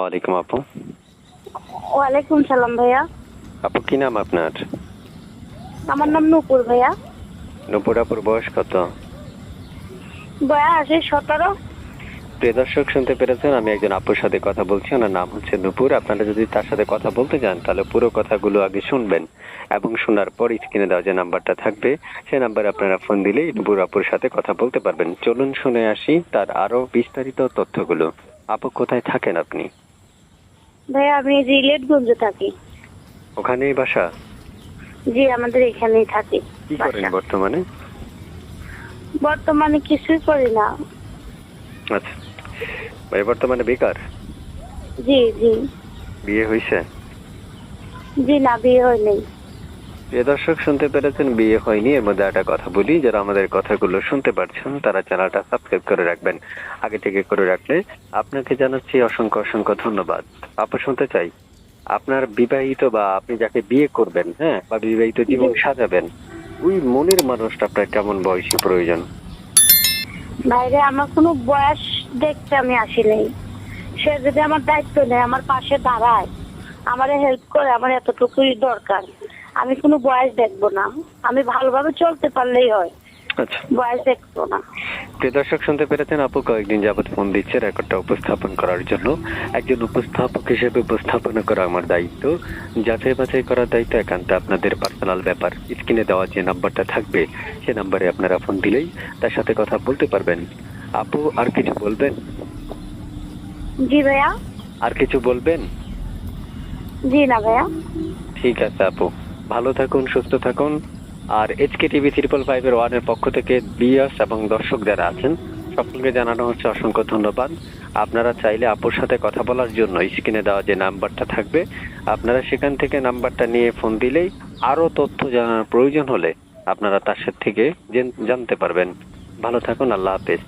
ওয়ালাইকুম আপু। ওয়ালাইকুম সালাম ভাইয়া। আপু কি নাম আপনার? আমার নাম নূপুর ভাইয়া। নূপুর আপুর বয়স কত? বয়স আছে 17। প্রিয় দর্শক শুনতে পেরেছেন, আমি একজন আপুর সাথে কথা বলছি, ওনার নাম হচ্ছে নূপুর। আপনারা যদি তার সাথে কথা বলতে চান তাহলে পুরো কথাগুলো আগে শুনবেন এবং শোনার পর স্ক্রিনে দেওয়া যে নাম্বারটা থাকবে সেই নাম্বারে আপনারা ফোন দিলেই নূপুর আপুর সাথে কথা বলতে পারবেন। চলুন শুনে আসি তার আরো বিস্তারিত তথ্যগুলো। আপু কোথায় থাকেন আপনি? ভাইয়া আমি রিলেটগঞ্জে থাকি। ওখানেই বাসা? জি আমাদের এখানেই থাকি। কি করেন বর্তমানে? বর্তমানে কিছুই করি না। আচ্ছা, ভাই বর্তমানে বেকার? জি জি। বিয়ে হয়েছে? জি না, বিয়ে হয় নাই। প্রিয় দর্শক শুনতে পেরেছেন, বিয়ে হয়নি। এর মধ্যে একটা কথা বলি, যারা আমাদের কথাগুলো শুনতে পারছেন তারা চ্যানেলটা সাবস্ক্রাইব করে রাখবেন। আগে থেকে করে রাখলে আপনাকে জানাচ্ছি অসংখ্য অসংখ্য ধন্যবাদ। আপু শুনতে চাই, আপনার বিবাহিত বা আপনি যাকে বিয়ে করবেন, হ্যাঁ, বা বিবাহিত জীবন সাজাবেন, ওই মনের মানুষটা আপনার কেমন বয়সী প্রয়োজন? বাইরে আমার কোনো বয়স দেখতে আমি আসি নাই। সে যদি আমার দায়িত্ব নেয়, আমার পাশে দাঁড়ায়, আমারে হেল্প করে, আমার এতটুকুই দরকার। আমি কোনো বয়স দেখবো না, আমি ভালোভাবে চলতে পারলেই হয়। আচ্ছা, বয়স দেখবো না। প্রিয় দর্শক শুনতে পেরেছেন, আপু কয়েকদিন যাবত ফোন দিচ্ছে রেকর্ডটা উপস্থাপন করার জন্য। একজন উপস্থাপক হিসেবে উপস্থাপনা করা আমার দায়িত্ব, যাচাই বাছাই করার দায়িত্ব একান্ত আপনাদের পার্সোনাল ব্যাপার। স্ক্রিনে দেওয়া যে নাম্বারটা থাকবে সে নাম্বারে আপনারা ফোন দিলেই তার সাথে কথা বলতে পারবেন। আপু আর কিছু বলবেন? জি ভাইয়া। আর কিছু বলবেন? জি না ভাইয়া। ঠিক আছে আপু, ভালো থাকুন, সুস্থ থাকুন। আর HK TV 555 এর পক্ষ থেকে ভিউয়ার্স এবং দর্শক যারা আছেন সকলকে জানানো হচ্ছে অসংখ্য ধন্যবাদ। আপনারা চাইলে আপুর সাথে কথা বলার জন্য স্ক্রিনে দেওয়া যে নাম্বারটা থাকবে আপনারা সেখান থেকে নাম্বারটা নিয়ে ফোন দিলেই আরো তথ্য জানার প্রয়োজন হলে আপনারা তার সাথে থেকে জানতে পারবেন। ভালো থাকুন, আল্লাহ হাফেজ।